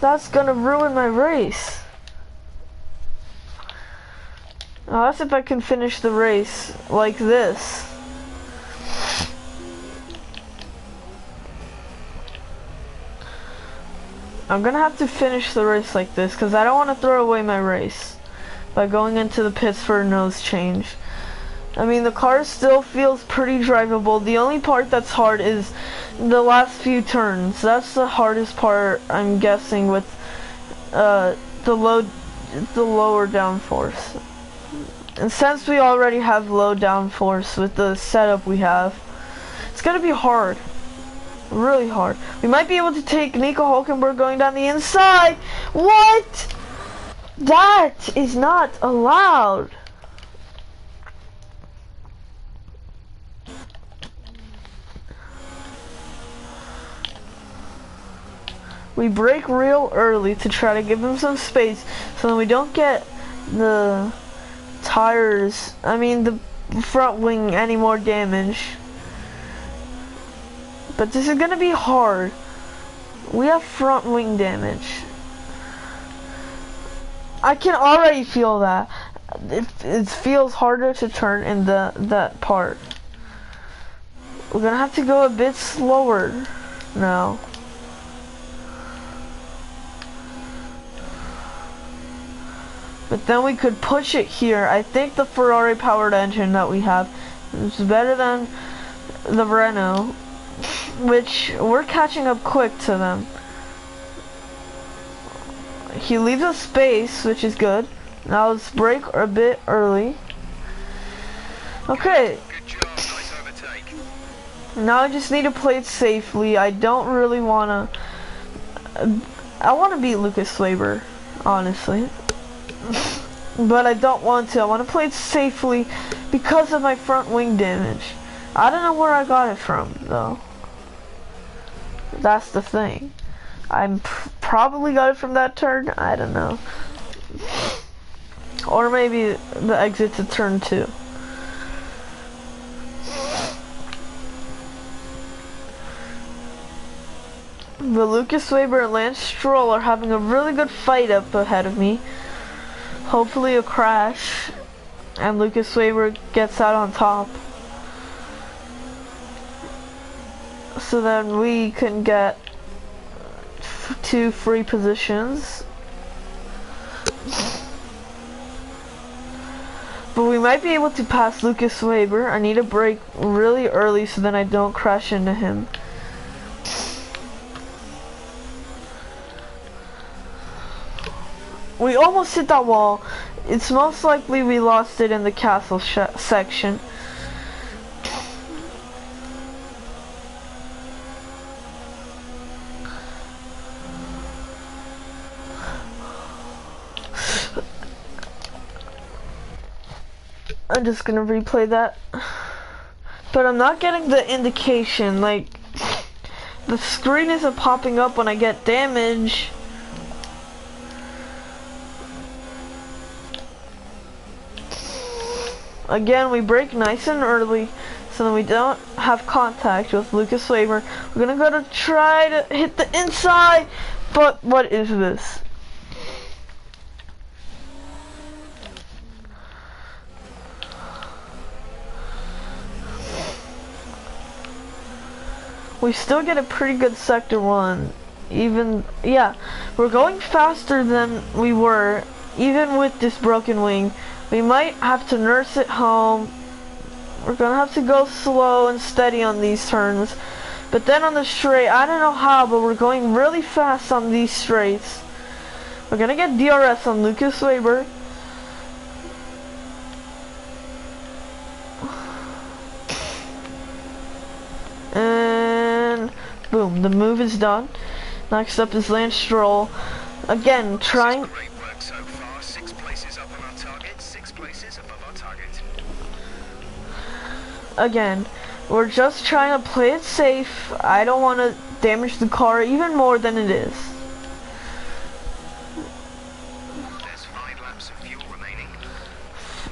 That's gonna ruin my race. Oh, that's if I can finish the race like this. I'm gonna have to finish the race like this because I don't want to throw away my race by going into the pits for a nose change. I mean, the car still feels pretty drivable. The only part that's hard is the last few turns. That's the hardest part, I'm guessing, with the lower downforce. And since we already have low downforce with the setup we have, it's gonna be hard. Really hard. We might be able to take Nico Hulkenberg going down the inside. What? That is not allowed. We brake real early to try to give him some space so that we don't get the tires, I mean the front wing, any more damage. But this is gonna be hard. We have front wing damage. I can already feel that. It feels harder to turn in that part. We're gonna have to go a bit slower now. But then we could push it here. I think the Ferrari powered engine that we have is better than the Renault, which we're catching up quick to them. He leaves us space, which is good. Now let's brake a bit early. Okay. Good job. Nice overtake. Now I just need to play it safely. I don't really wanna I want to beat Lucas Weber, honestly. But I don't want to. I want to play it safely because of my front wing damage. I don't know where I got it from, though. That's the thing. I probably got it from that turn. I don't know. Or maybe the exit to turn 2. But Lucas Weber and Lance Stroll are having a really good fight up ahead of me. Hopefully a crash and Lucas Weber gets out on top. So then we can get 2 free positions. But we might be able to pass Lucas Weber. I need to brake really early so then I don't crash into him. We almost hit that wall. It's most likely we lost it in the castle section. I'm just gonna replay that. But I'm not getting the indication, like, the screen isn't popping up when I get damage. Again, we brake nice and early so that we don't have contact with Lucas Weber. We're gonna go to try to hit the inside, but what is this? We still get a pretty good sector 1. Even, yeah, we're going faster than we were, even with this broken wing. We might have to nurse it home. We're gonna have to go slow and steady on these turns. But then on the straight, I don't know how, but we're going really fast on these straights. We're gonna get DRS on Lucas Weber. And boom, the move is done. Next up is Lance Stroll. Again, trying. Great work so far. 6 places up on our target, 6 places above our target. Again, we're just trying to play it safe. I don't want to damage the car even more than it is. There's 5 laps of fuel remaining.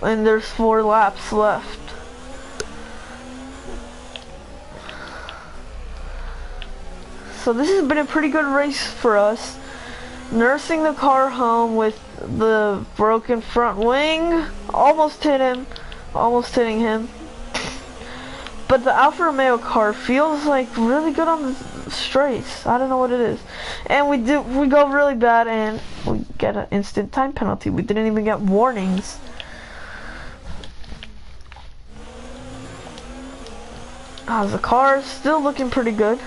And there's 4 laps left. So this has been a pretty good race for us. Nursing the car home with the broken front wing. Almost hit him. Almost hitting him. But the Alfa Romeo car feels like really good on the straights. I don't know what it is. And we go really bad and we get an instant time penalty. We didn't even get warnings. The car is still looking pretty good.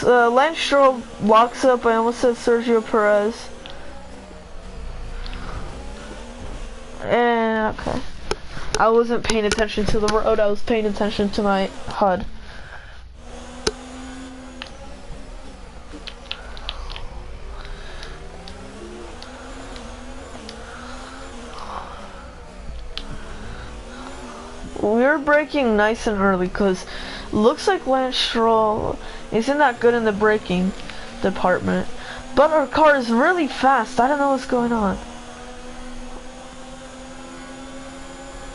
Lance Stroll walks up. I almost said Sergio Perez. And okay, I wasn't paying attention to the road. I was paying attention to my HUD. We're braking nice and early because looks like Lance Stroll isn't that good in the braking department, but our car is really fast. I don't know what's going on.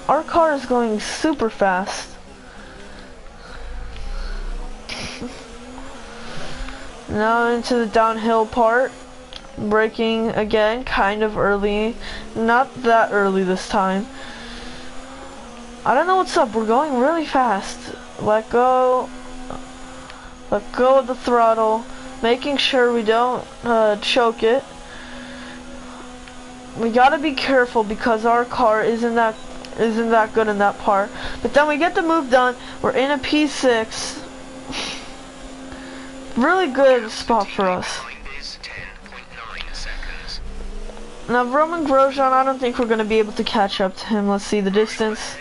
Our car is going super fast. Now into the downhill part. Braking again, kind of early. Not that early this time. I don't know what's up. We're going really fast. Let go. Let go of the throttle. Making sure we don't choke it. We gotta be careful because our car isn't that good in that part. But then we get the move done. We're in a P6. Really good spot for us. Now Roman Grosjean, I don't think we're gonna be able to catch up to him. Let's see the distance.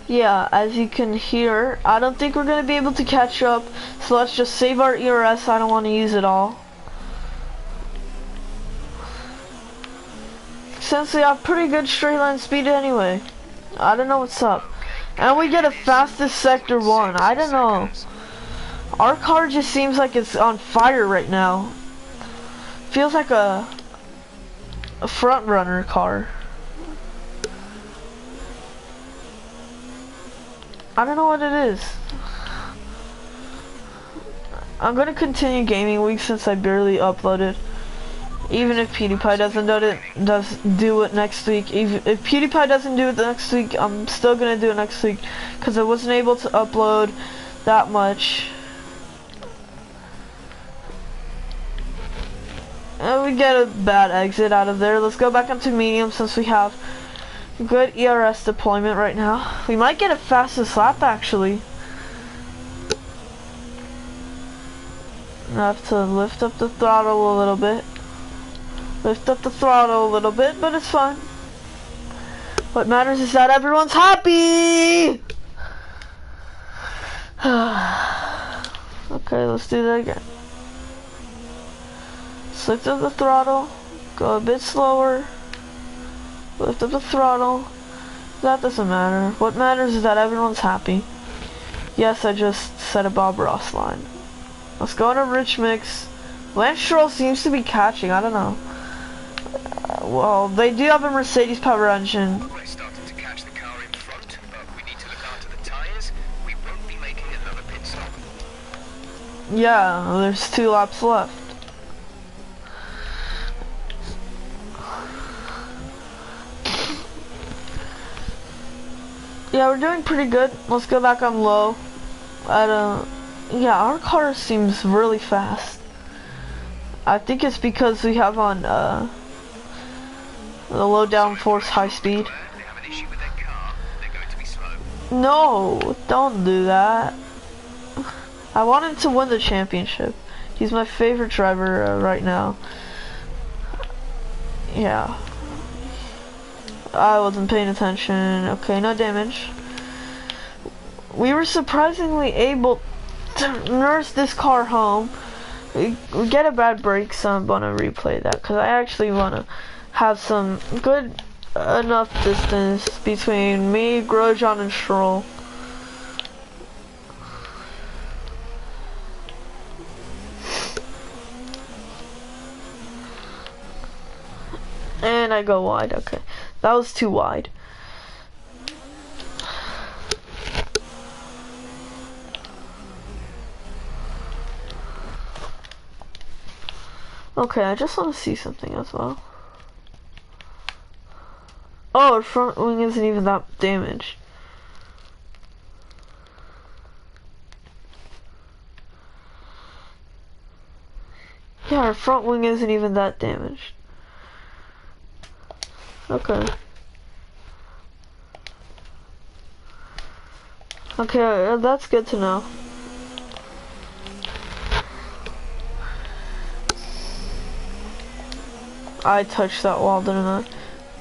Yeah, as you can hear, I don't think we're going to be able to catch up, so let's just save our ERS. I don't want to use it all. Since we have pretty good straight line speed anyway. I don't know what's up. And we get a fastest sector 1. I don't know. Our car just seems like it's on fire right now. Feels like a front runner car. I don't know what it is. I'm gonna continue gaming week since I barely uploaded. Even if PewDiePie doesn't do it next week. If PewDiePie doesn't do it next week, I'm still gonna do it next week because I wasn't able to upload that much. And we get a bad exit out of there. Let's go back up to medium since we have good ERS deployment right now. We might get a fastest lap actually. I have to lift up the throttle a little bit. Lift up the throttle a little bit, but it's fine. What matters is that everyone's happy! Okay, let's do that again. Just lift up the throttle, go a bit slower. Lift up the throttle. That doesn't matter. What matters is that everyone's happy. Yes, I just said a Bob Ross line. Let's go into Rich Mix. Lance Stroll seems to be catching, I don't know. Well, they do have a Mercedes power engine. We're starting to catch the car in front, but we need to look after the tyres. We won't be making another pit stop. Yeah, there's 2 laps left. Yeah, we're doing pretty good. Let's go back on low. Yeah, our car seems really fast. I think it's because we have on the low downforce high speed. They have an issue with their car. They're going to be slow. No, don't do that. I want him to win the championship. He's my favorite driver right now. Yeah. I wasn't paying attention. Okay, no damage. We were surprisingly able to nurse this car home. We get a bad break, so I'm gonna replay that because I actually wanna have some good enough distance between me, Grosjean, and Stroll. And I go wide. Okay, that was too wide. Okay, I just want to see something as well. Oh, our front wing isn't even that damaged. Yeah, our front wing isn't even that damaged. Okay. Okay, that's good to know. I touched that wall, didn't I?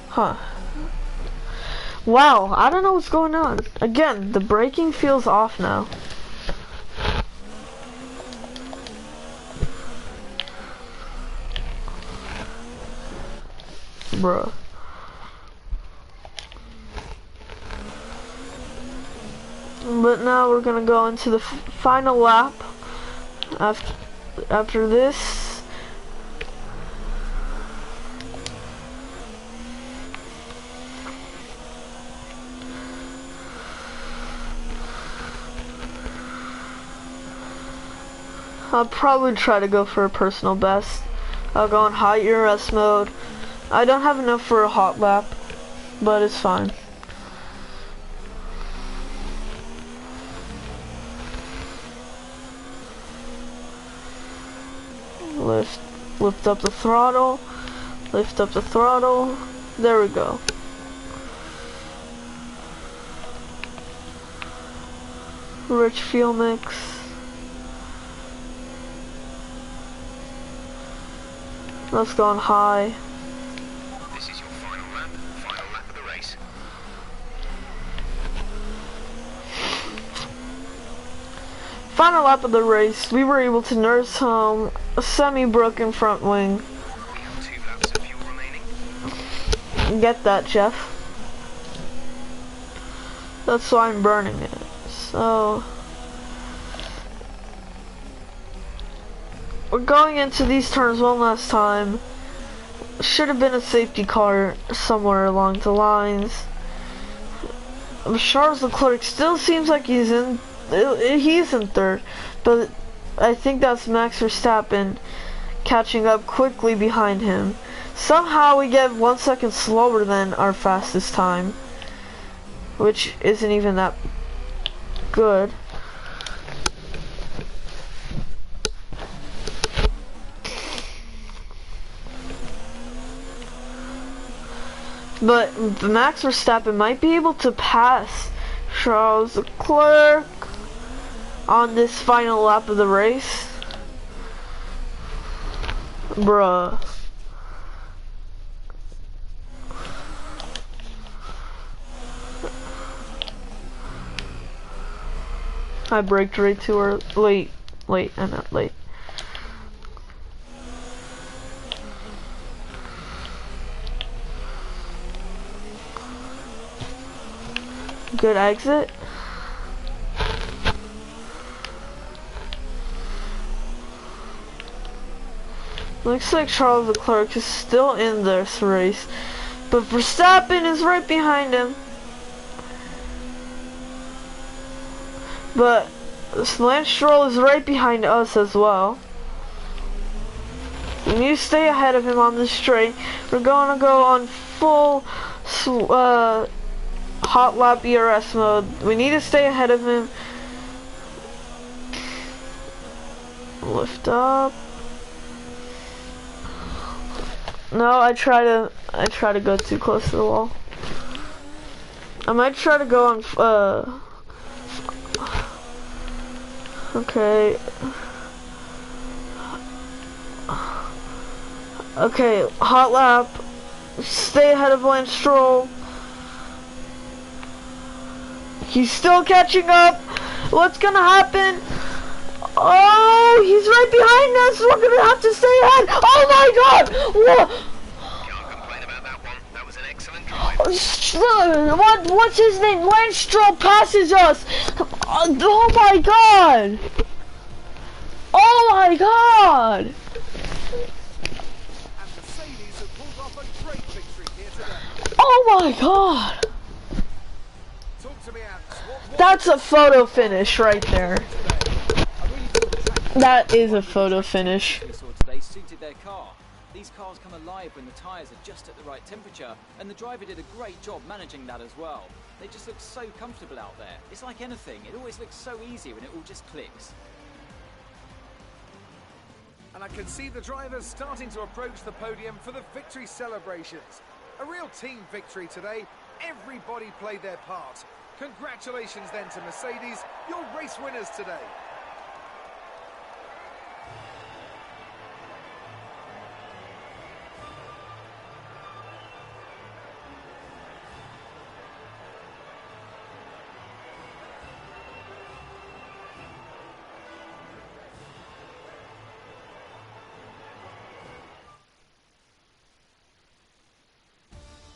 Huh. Wow, I don't know what's going on. Again, the braking feels off now. Bruh. But now we're gonna go into the final lap. After this. I'll probably try to go for a personal best. I'll go in high ERS mode. I don't have enough for a hot lap, but it's fine. Lift up the throttle. Lift up the throttle. There we go. Rich fuel mix. Let's go on high. This is your final lap of the race. Final lap of the race, we were able to nurse home a semi-broken front wing. We have 2 laps of fuel remaining. Get that, Jeff. That's why I'm burning it. So we're going into these turns one last time. Should have been a safety car somewhere along the lines. Charles Leclerc still seems like he's in third, but I think that's Max Verstappen catching up quickly behind him. Somehow we get 1 second slower than our fastest time, which isn't even that good. But Max Verstappen might be able to pass Charles Leclerc on this final lap of the race. Bruh. I braked right too early. Late, I'm not late. Good exit. Looks like Charles Leclerc is still in this race, but Verstappen is right behind him. But Lance Stroll is right behind us as well. We need to stay ahead of him on this straight. We're going to go on full hot lap ERS mode. We need to stay ahead of him. Lift up. No, I try to go too close to the wall. I might try to go on okay. Okay, hot lap. Stay ahead of Lance Stroll. He's still catching up. What's gonna happen? Oh, he's right behind us. We're gonna have to stay ahead. Oh my God! Whoa. Can't complain about that one. That was an excellent drive. What's his name? Lance Stroll passes us. Oh my God! Oh my God! And Mercedes have pulled off a great victory here today. Oh my God! Talk to me, Ants. That's a photo finish right there. That is a photo finish. We saw today suited their car. These cars come alive when the tyres are just at the right temperature, and the driver did a great job managing that as well. They just look so comfortable out there. It's like anything, it always looks so easy when it all just clicks. And I can see the drivers starting to approach the podium for the victory celebrations. A real team victory today. Everybody played their part. Congratulations then to Mercedes, your race winners today.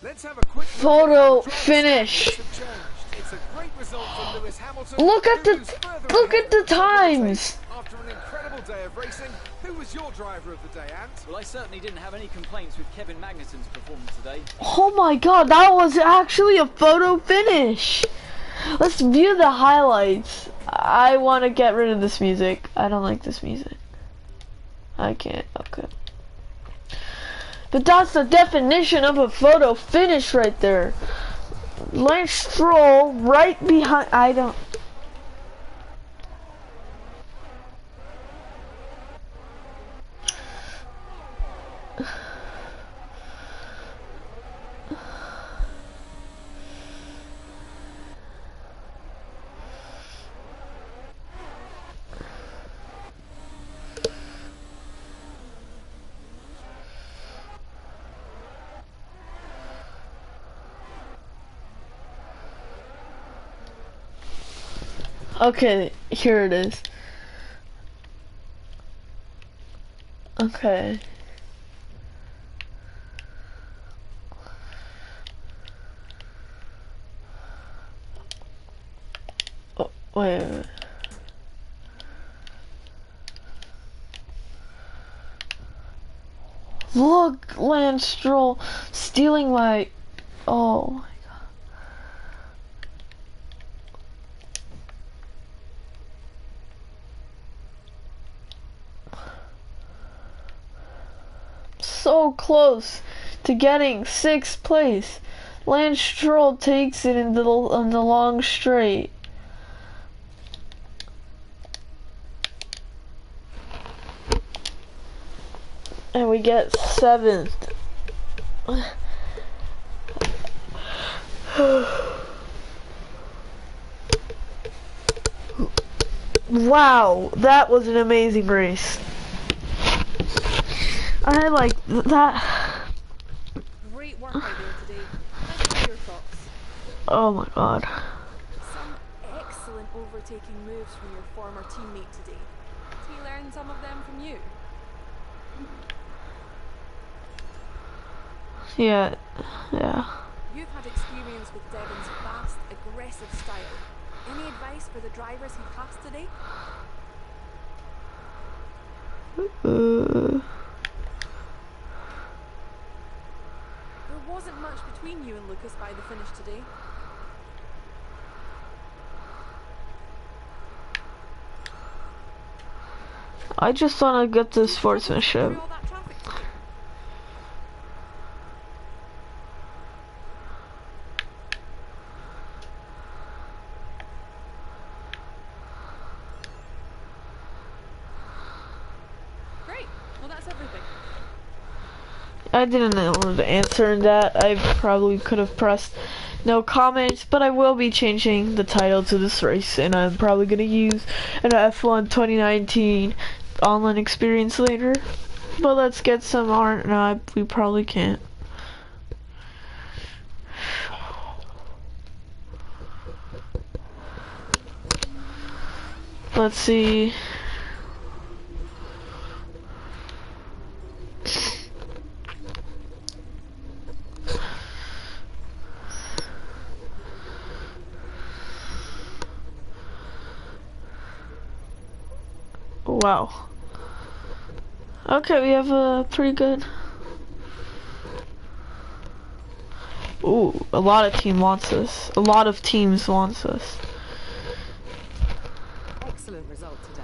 Let's have a quick Photo finish. It's a great result for Lewis Hamilton. Look at the times. After an incredible day of racing, who was your driver of the day, Ant? Well, I certainly didn't have any complaints with Kevin Magnussen's performance today. Oh my God, that was actually a photo finish. Let's view the highlights. I want to get rid of this music. I don't like this music. I can't. Okay. But that's the definition of a photo finish right there. Lance Stroll right behind. I don't. Okay, here it is. Okay. Oh, wait. Look, Lance Stroll stealing my... Oh my god. So close to getting 6th place. Lance Stroll takes it in the long straight. And we get 7th. Wow, that was an amazing race. I like that. Great work out there today. Let's hear your thoughts. Oh my god. Some excellent overtaking moves from your former teammate today. Did he learn some of them from you? Yeah. You've had experience with Devon's fast, aggressive style. Any advice for the drivers he passed today? There wasn't much between you and Lucas by the finish today. I just want to get the sportsmanship. Through all that traffic today? Great. Well, that's everything. I didn't know the answer in that. I probably could have pressed no comments, but I will be changing the title to this race, and I'm probably going to use an F1 2019 online experience later. But let's get some art. No, we probably can't. Let's see. Wow. Okay, we have a pretty good... Ooh, a lot of teams wants us. Excellent result today.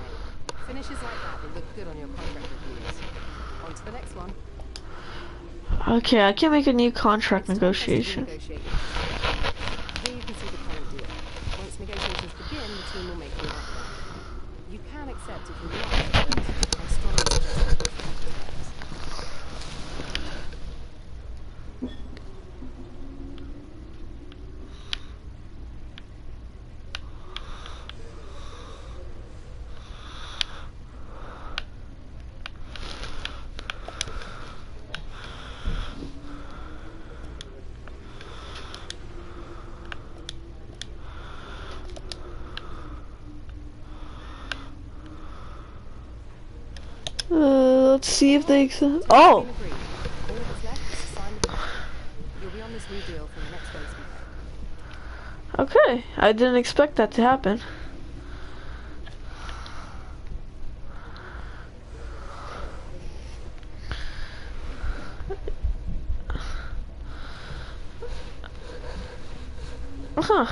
Finishes like that will look good on your contract reviews. On to the next one. Okay, I can make a new contract negotiation. Here you can see the current deal. Once negotiations begin, the team will make you an offer. You can accept if you like, but I strongly suggest you push back the terms. Let's see if they accept. Oh! All that's left is to sign the paper. You'll be on this new deal for the next race we play. Okay, I didn't expect that to happen. Huh.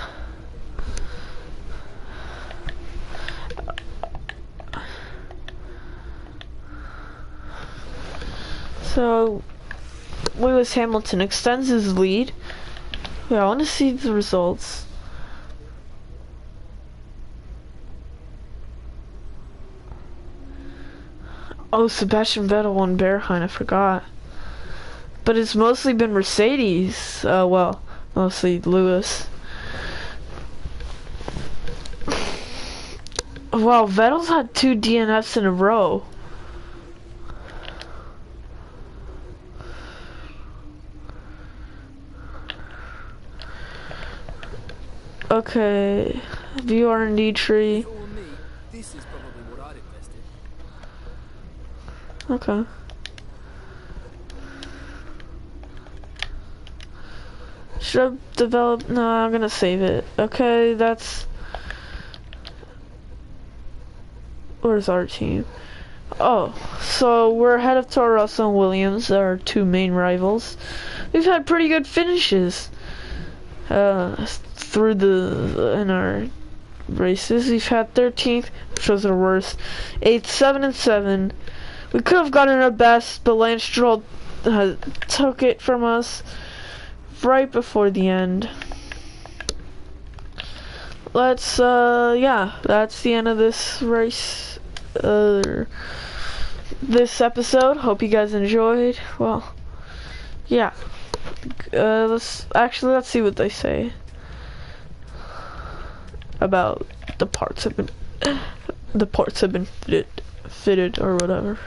So, Lewis Hamilton extends his lead. Wait, I want to see the results. Oh, Sebastian Vettel won Bearhine, I forgot. But it's mostly been Mercedes. Well, mostly Lewis. Wow, Vettel's had 2 DNFs in a row. Okay, view R&D tree. This is probably what I'd invested. Okay. Should I develop? No, I'm gonna save it. Okay, that's... Where's our team? Oh, so we're ahead of Toro Rosso and Williams, our two main rivals. We've had pretty good finishes through in our races. We've had 13th, which was our worst. 8th, 7, and 7. We could have gotten our best, but Lance Stroll took it from us right before the end. Let's yeah, that's the end of this race, this episode. Hope you guys enjoyed. Well, yeah, let's see what they say about the parts have been fitted or whatever.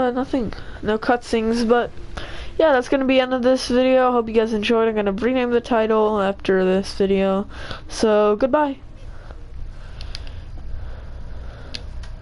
Nothing. No cutscenes, but yeah, that's gonna be the end of this video. Hope you guys enjoyed. I'm gonna rename the title after this video. So, goodbye.